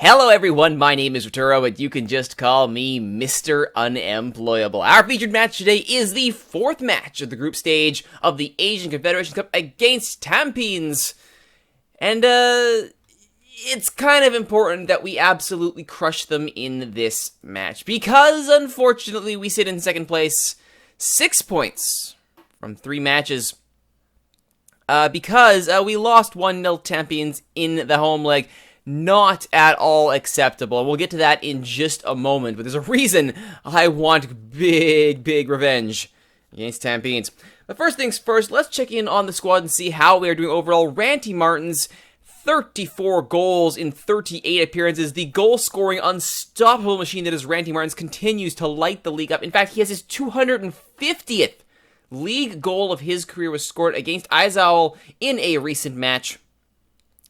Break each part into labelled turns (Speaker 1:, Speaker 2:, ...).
Speaker 1: Hello everyone, my name is Rituro, and you can just call me Mr. Unemployable. Our featured match today is the fourth match of the group stage of the Asian Confederation Cup against Tampines. And, it's kind of important that we absolutely crush them in this match, because unfortunately we sit in second place, 6 points from 3 matches, because we lost 1-0 Tampines in the home leg. Not at all acceptable, and we'll get to that in just a moment, but there's a reason I want big revenge against Tampines. But first things first, let's check in on the squad and see how we are doing overall. Randy Martin's 34 goals in 38 appearances. The goal-scoring unstoppable machine that is Randy Martin's continues to light the league up. In fact, he has his 250th league goal of his career was scored against Aizawl in a recent match.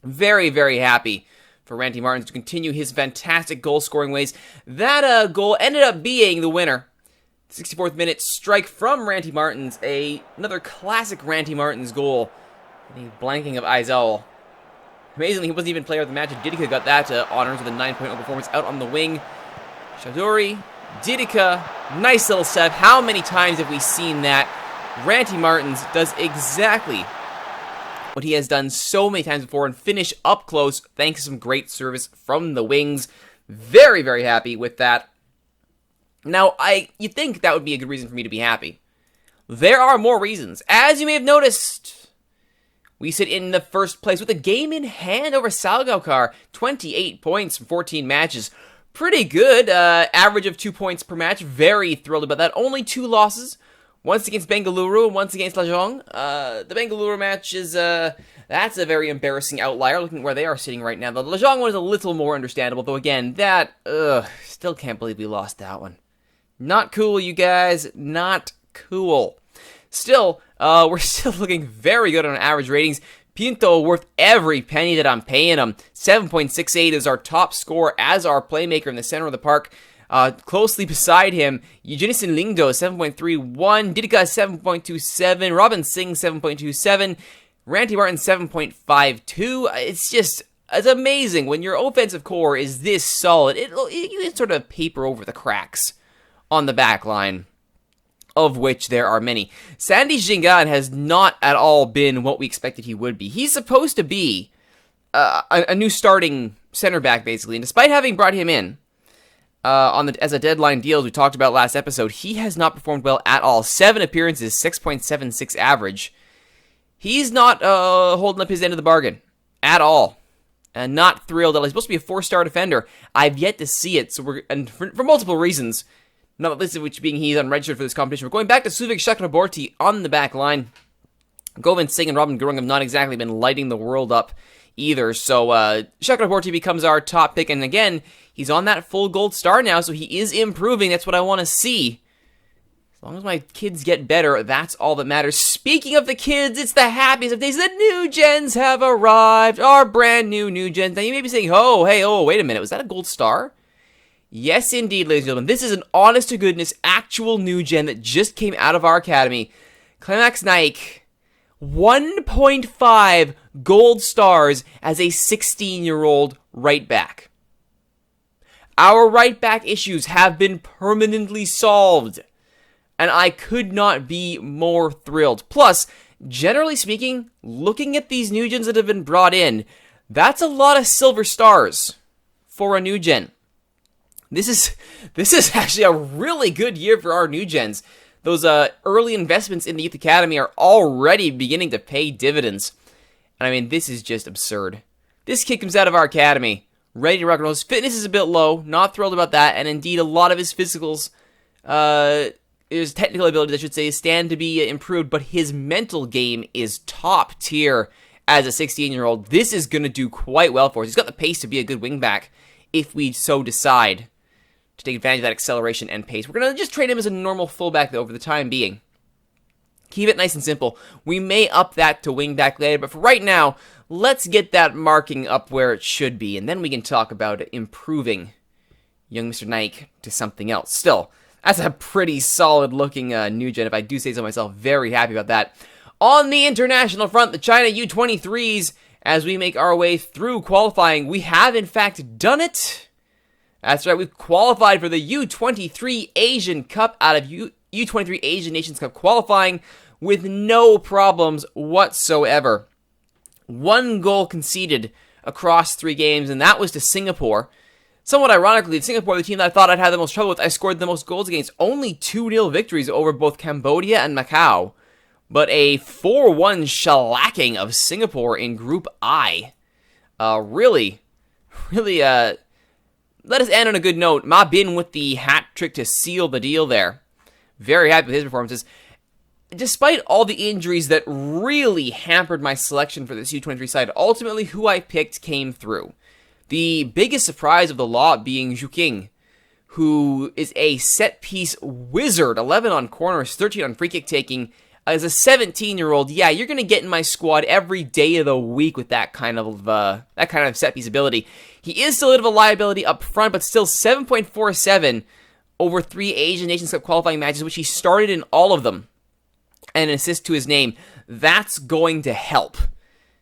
Speaker 1: Very happy for Randy Martin to continue his fantastic goal-scoring ways. That goal ended up being the winner. 64th minute strike from Randy Martin's, another classic Randy Martin's goal. The blanking of Aizawl. Amazingly, he wasn't even player of the match. Didika got that honors with a 9.0 performance out on the wing. Shadori, Didika, nice little set. How many times have we seen that? Randy Martin's does exactly what he has done so many times before and finish up close thanks to some great service from the wings. Very happy with that. Now, you think that would be a good reason for me to be happy. There are more reasons. As you may have noticed, we sit in the first place with a game in hand over Salgaocar. 28 points from 14 matches. Pretty good. Average of 2 points per match. Very thrilled about that. Only 2 losses. Once against Bengaluru and once against Lajong. The Bengaluru match is, that's a very embarrassing outlier, looking at where they are sitting right now. The Lajong one is a little more understandable, though again, still can't believe we lost that one. Not cool, you guys. Not cool. Still, we're still looking very good on average ratings. Pinto worth every penny that I'm paying him. 7.68 is our top score as our playmaker in the center of the park. Closely beside him, Eugenison Lingdo, 7.31, Didika, 7.27, Robin Singh, 7.27, Randy Martin, 7.52. It's amazing when your offensive core is this solid. You can sort of paper over the cracks on the back line, of which there are many. Sandy Jingan has not at all been what we expected he would be. He's supposed to be a new starting center back, basically, and despite having brought him in, as a deadline deal, as we talked about last episode, he has not performed well at all. 7 appearances, 6.76 average. He's not holding up his end of the bargain at all. And not thrilled at all. He's supposed to be a 4-star defender. I've yet to see it, so for multiple reasons, not least of which being he's unregistered for this competition. We're going back to Suvik Chakraborty on the back line. Govind Singh and Robin Gurung have not exactly been lighting the world up either, so Chakraborty becomes our top pick, and again, he's on that full gold star now, so he is improving. That's what I want to see. As long as my kids get better, that's all that matters. Speaking of the kids, it's the happiest of days. The new gens have arrived, our brand new gens. Now you may be saying, wait a minute, was that a gold star? Yes, indeed, ladies and gentlemen. This is an honest-to-goodness, actual new gen that just came out of our academy. Climax Naik, 1.5 gold stars as a 16-year-old right back. Our right back issues have been permanently solved, and I could not be more thrilled. Plus, generally speaking, looking at these new gens that have been brought in, that's a lot of silver stars for a new gen. This is actually a really good year for our new gens. Those early investments in the Youth Academy are already beginning to pay dividends. And I mean, this is just absurd. This kid comes out of our academy, ready to rock and roll. His fitness is a bit low, not thrilled about that, and indeed a lot of his physicals, his technical abilities, I should say, stand to be improved, but his mental game is top tier as a 16-year-old. This is going to do quite well for us. He's got the pace to be a good wingback if we so decide to take advantage of that acceleration and pace. We're going to just train him as a normal fullback, though, for the time being. Keep it nice and simple. We may up that to wingback later, but for right now, let's get that marking up where it should be, and then we can talk about improving young Mr. Naik to something else. Still, that's a pretty solid-looking new gen, if I do say so myself. Very happy about that. On the international front, the China U23s as we make our way through qualifying. We have, in fact, done it. That's right, we've qualified for the U23 Asian Cup out of U23 Asian Nations Cup qualifying with no problems whatsoever. 1 goal conceded across 3 games, and that was to Singapore. Somewhat ironically, Singapore, the team that I thought I'd have the most trouble with, I scored the most goals against. Only 2-0 victories over both Cambodia and Macau, but a 4-1 shellacking of Singapore in Group I. Really, let us end on a good note. Ma Bin with the hat trick to seal the deal there. Very happy with his performances. Despite all the injuries that really hampered my selection for this U23 side, ultimately who I picked came through. The biggest surprise of the lot being Zhu King, who is a set-piece wizard. 11 on corners, 13 on free kick taking. As a 17-year-old, yeah, you're going to get in my squad every day of the week with that kind of set-piece ability. He is still a bit of a liability up front, but still 7.47 over 3 Asian Nations Cup qualifying matches, which he started in all of them, and an assist to his name. That's going to help.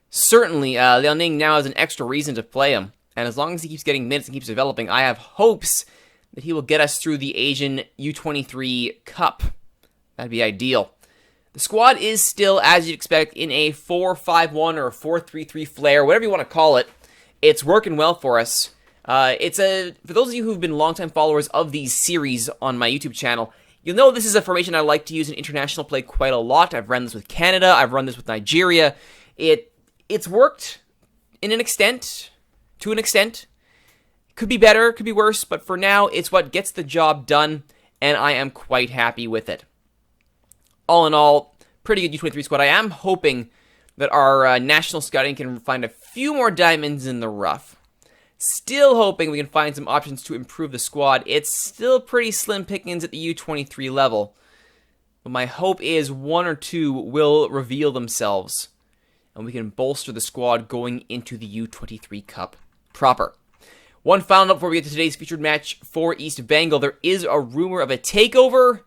Speaker 1: Certainly, Liao Ning now has an extra reason to play him, and as long as he keeps getting minutes and keeps developing, I have hopes that he will get us through the Asian U23 Cup. That'd be ideal. The squad is still, as you'd expect, in a 4-5-1 or a 4-3-3 flair, whatever you want to call it. It's working well for us. For those of you who've been longtime followers of these series on my YouTube channel, you'll know this is a formation I like to use in international play quite a lot. I've run this with Canada. I've run this with Nigeria. It's worked to an extent. Could be better, could be worse, but for now, it's what gets the job done, and I am quite happy with it. All in all, pretty good U23 squad. I am hoping that our national scouting can find a few more diamonds in the rough. Still hoping we can find some options to improve the squad. It's still pretty slim pickings at the U23 level. But my hope is 1 or 2 will reveal themselves, and we can bolster the squad going into the U23 Cup proper. One final note before we get to today's featured match for East Bengal. There is a rumor of a takeover.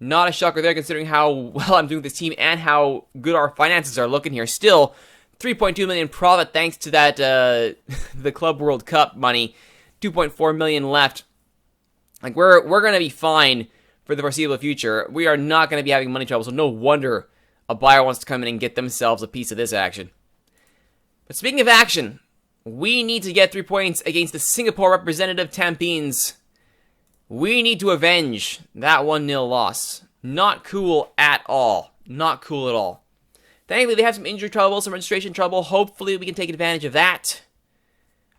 Speaker 1: Not a shocker there, considering how well I'm doing with this team and how good our finances are looking here. Still, 3.2 million profit thanks to that the Club World Cup money. 2.4 million left. Like we're gonna be fine for the foreseeable future. We are not gonna be having money trouble, so no wonder a buyer wants to come in and get themselves a piece of this action. But speaking of action, we need to get 3 points against the Singapore representative Tampines. We need to avenge that 1-0 loss. Not cool at all. Not cool at all. Thankfully, they have some injury trouble, some registration trouble. Hopefully, we can take advantage of that.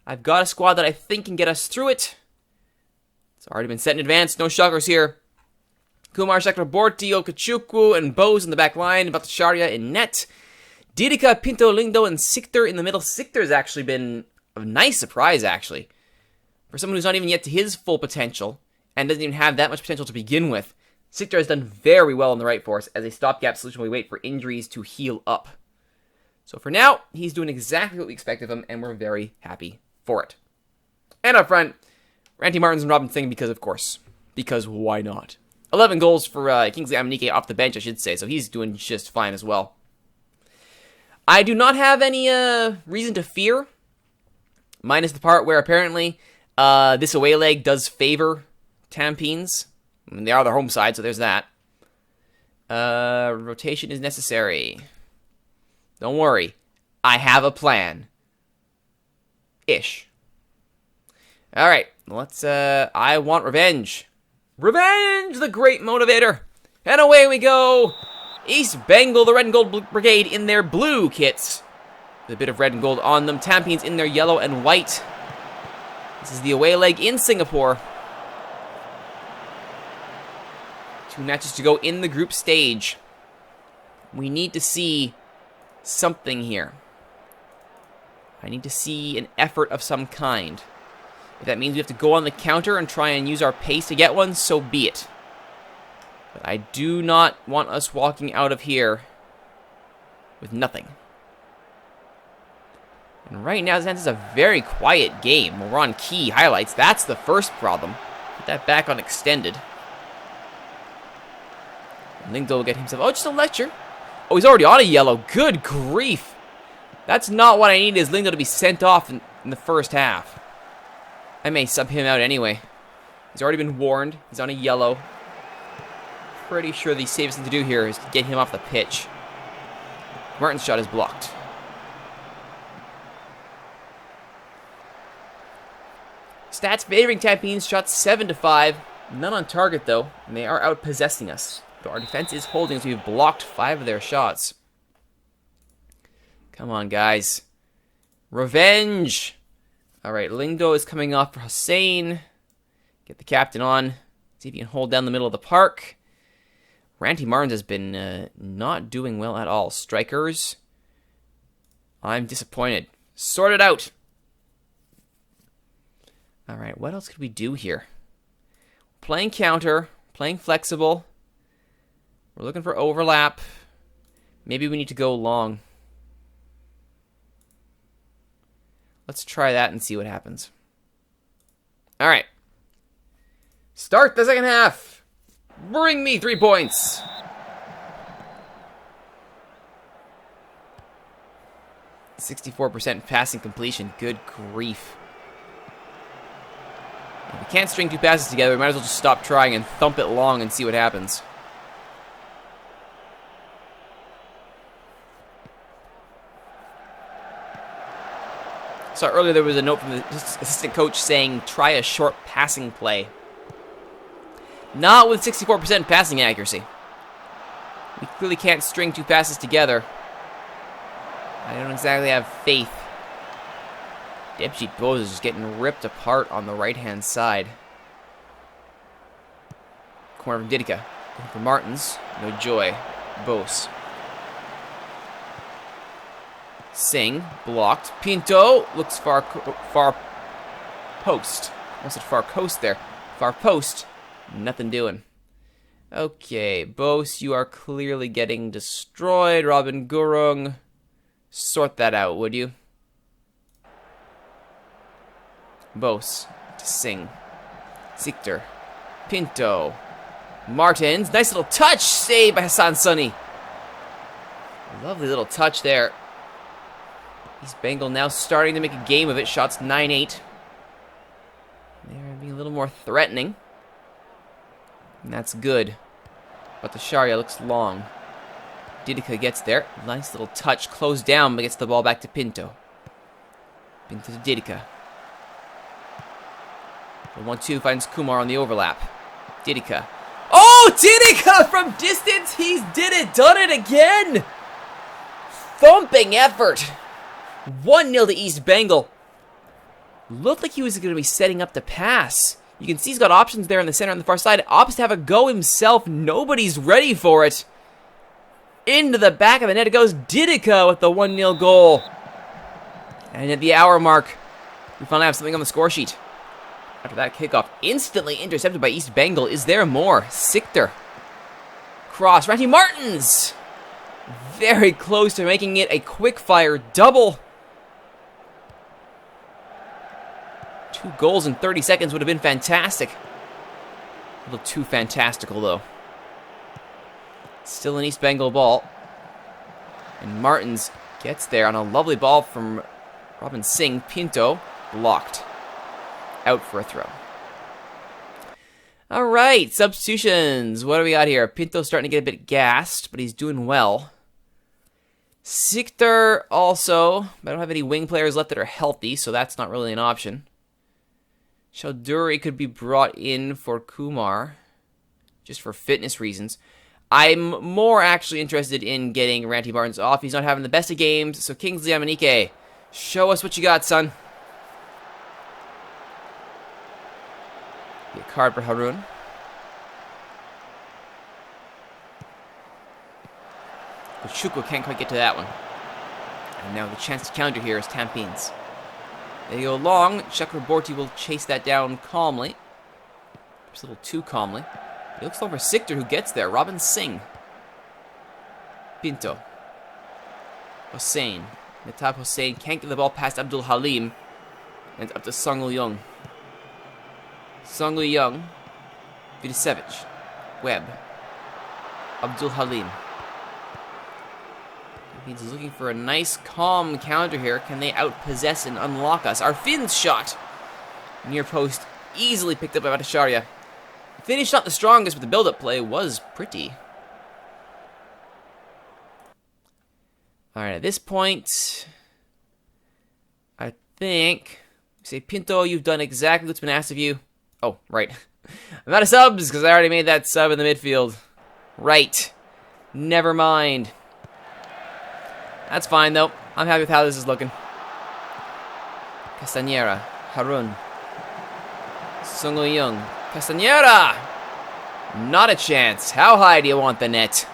Speaker 1: I've got a squad that I think can get us through it. It's already been set in advance. No shockers here. Kumar Chakraborty, Okachukwu, and Bose in the back line. Bhattacharya in net. Didika, Pinto, Lindo, and Sikter in the middle. Sikter's actually been a nice surprise, actually. For someone who's not even yet to his full potential, and doesn't even have that much potential to begin with, Sikter has done very well in the right for us as a stopgap solution while we wait for injuries to heal up. So for now, he's doing exactly what we expect of him, and we're very happy for it. And up front, Randy Martins and Robin Singh, because of course. Because why not? 11 goals for Kingsley Amanike off the bench, I should say, so he's doing just fine as well. I do not have any reason to fear, minus the part where apparently this away leg does favor Tampines. I mean, they are their home side, so there's that. Rotation is necessary. Don't worry. I have a plan. Ish. Alright, let's, I want revenge. Revenge, the great motivator. And away we go. East Bengal, the red and gold brigade in their blue kits. With a bit of red and gold on them. Tampines in their yellow and white. This is the away leg in Singapore. 2 matches to go in the group stage. We need to see something here. I need to see an effort of some kind. If that means we have to go on the counter and try and use our pace to get one, so be it. But I do not want us walking out of here with nothing. And right now, this is a very quiet game. We're on key highlights. That's the first problem. Put that back on extended. Lingdo will get himself... Oh, just a lecture. Oh, he's already on a yellow. Good grief. That's not what I need, is Lingo to be sent off in the first half. I may sub him out anyway. He's already been warned. He's on a yellow. Pretty sure the safest thing to do here is to get him off the pitch. Martin's shot is blocked. Stats favoring Tampines, shots 7-5. None on target, though, and they are out-possessing us. But our defense is holding us. We've blocked 5 of their shots. Come on, guys. Revenge! Alright, Lingo is coming off for Hussein. Get the captain on. See if he can hold down the middle of the park. Ranty Martins has been not doing well at all. Strikers. I'm disappointed. Sort it out! Alright, what else could we do here? Playing counter. Playing flexible. We're looking for overlap. Maybe we need to go long. Let's try that and see what happens. Alright. Start the second half. Bring me 3 points. .64% passing completion. Good grief. If we can't string 2 passes together, we might as well just stop trying and thump it long and see what happens. So earlier there was a note from the assistant coach saying, try a short passing play. Not with 64% passing accuracy. We clearly can't string 2 passes together. I don't exactly have faith. Debjit Bose is just getting ripped apart on the right-hand side. Corner from Didica. Looking for Martins. No joy. Bose. Singh, blocked. Pinto looks far post. Almost said far coast there. Far post. Nothing doing. Okay, Bose, you are clearly getting destroyed. Robin Gurung, sort that out, would you? Bose to Singh. Sikter. Pinto. Martins. Nice little touch. Saved by Hassan Sunny. Lovely little touch there. East Bengal now starting to make a game of it. Shots 9-8. They're being a little more threatening. And that's good. But the Sharia looks long. Didica gets there. Nice little touch. Closed down, but gets the ball back to Pinto. Pinto to Didica. The 1-2 finds Kumar on the overlap. Didica. Oh, Didica from distance! He's done it again! Thumping effort! 1-0 to East Bengal. Looked like he was going to be setting up the pass. You can see he's got options there in the center on the far side. Opts to have a go himself. Nobody's ready for it. Into the back of the net it goes. Didica with the 1-0 goal. And at the hour mark, we finally have something on the score sheet. After that kickoff, instantly intercepted by East Bengal. Is there more? Sikter. Cross. Ranty Martins. Very close to making it a quick-fire double. 2 goals in 30 seconds would have been fantastic. A little too fantastical, though. Still an East Bengal ball. And Martins gets there on a lovely ball from Robin Singh. Pinto blocked. Out for a throw. All right, substitutions. What do we got here? Pinto's starting to get a bit gassed, but he's doing well. Sikter also. I don't have any wing players left that are healthy, so that's not really an option. Chaudhuri could be brought in for Kumar, just for fitness reasons. I'm more actually interested in getting Ranty Martins off. He's not having the best of games, so Kingsley Amanike, show us what you got, son. Be a card for Harun. But Shukwu can't quite get to that one. And now the chance to counter here is Tampines. They go long. Chakraborty will chase that down calmly. Just a little too calmly. He looks over Sikter, who gets there. Robin Singh. Pinto. Hossein. Natab Hossein can't get the ball past Abdul Halim. And it's up to Songul Young. Songul Young. Vidicevic. Webb. Abdul Halim. He's looking for a nice, calm counter here. Can they outpossess and unlock us? Our Finn's shot! Near post, easily picked up by Bhattacharya. Finish not the strongest, but the build-up play was pretty. Alright, at this point, I think... Say, Pinto, you've done exactly what's been asked of you. Oh, right. I'm out of subs, because I already made that sub in the midfield. Right. Never mind. That's fine, though. I'm happy with how this is looking. Castañera. Harun. Sung-Young. Castañera! Not a chance. How high do you want the net?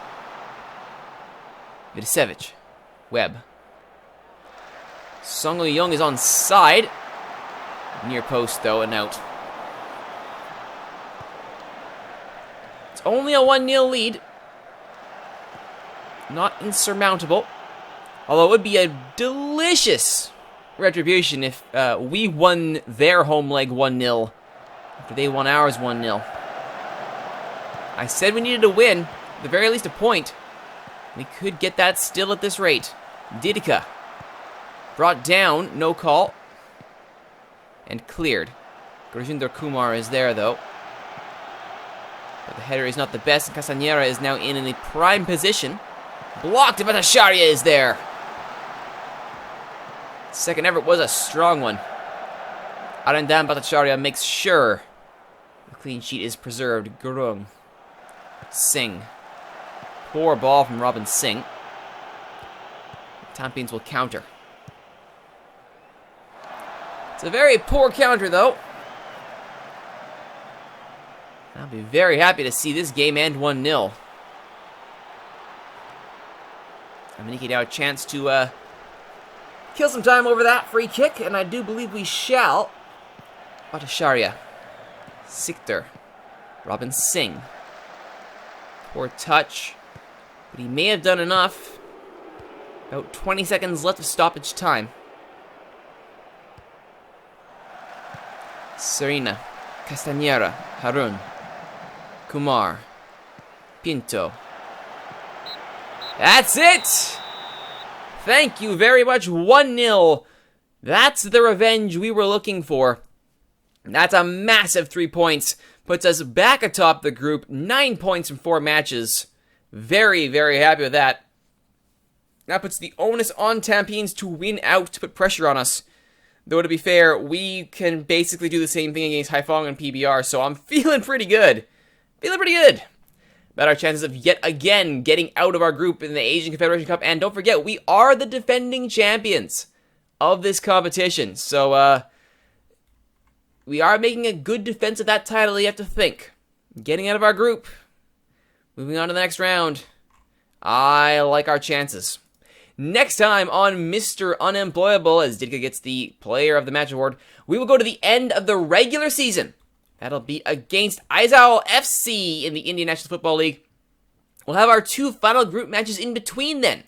Speaker 1: Vidicevic. Webb. Sung-Young is on side. Near post, though, and out. It's only a 1-0 lead. Not insurmountable. Although it would be a delicious retribution if we won their home leg 1-0 after they won ours 1-0. I said we needed a win, at the very least a point. We could get that still at this rate. Didika. Brought down, no call. And cleared. Gurjinder Kumar is there, though. But the header is not the best, and Castañera is now in a prime position. Blocked, but Bhattacharya is there. Second effort was a strong one. Arendam Bhattacharya makes sure the clean sheet is preserved. Gurung. Singh. Poor ball from Robin Singh. Tampines will counter. It's a very poor counter, though. I'll be very happy to see this game end 1-0. Amaniki now a chance to kill some time over that free kick, and I do believe we shall. Bhattacharya. Sikter. Robin Singh. Poor touch, but he may have done enough. About 20 seconds left of stoppage time. Serena. Castañera. Harun. Kumar. Pinto. That's it! Thank you very much. 1-0. That's the revenge we were looking for. That's a massive 3 points. Puts us back atop the group. 9 points from 4 matches. Very, very happy with that. That puts the onus on Tampines to win out, to put pressure on us. Though, to be fair, we can basically do the same thing against Haiphong and PBR, so I'm feeling pretty good. Feeling pretty good about our chances of yet again getting out of our group in the Asian Confederation Cup. And don't forget, we are the defending champions of this competition. So, we are making a good defense of that title, you have to think. Getting out of our group. Moving on to the next round. I like our chances. Next time on Mr. Unemployable, as Didka gets the Player of the Match award, we will go to the end of the regular season. That'll be against Aizawl FC in the Indian National Football League. We'll have our 2 final group matches in between then.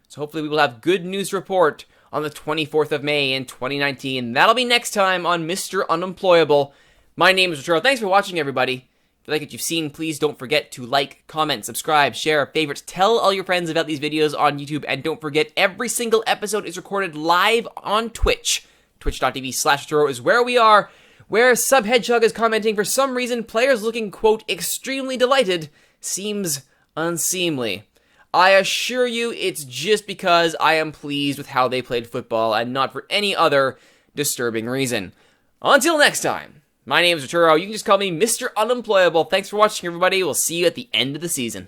Speaker 1: So hopefully we will have good news to report on the 24th of May in 2019. That'll be next time on Mr. Unemployable. My name is Rituro. Thanks for watching, everybody. If you like what you've seen, please don't forget to like, comment, subscribe, share, favorite, tell all your friends about these videos on YouTube, and don't forget, every single episode is recorded live on Twitch. Twitch.tv/Rituro is where we are, where Sub Hedgehog is commenting for some reason players looking, quote, extremely delighted seems unseemly. I assure you it's just because I am pleased with how they played football and not for any other disturbing reason. Until next time. My name is Rituro. You can just call me Mr. Unemployable. Thanks for watching, everybody. We'll see you at the end of the season.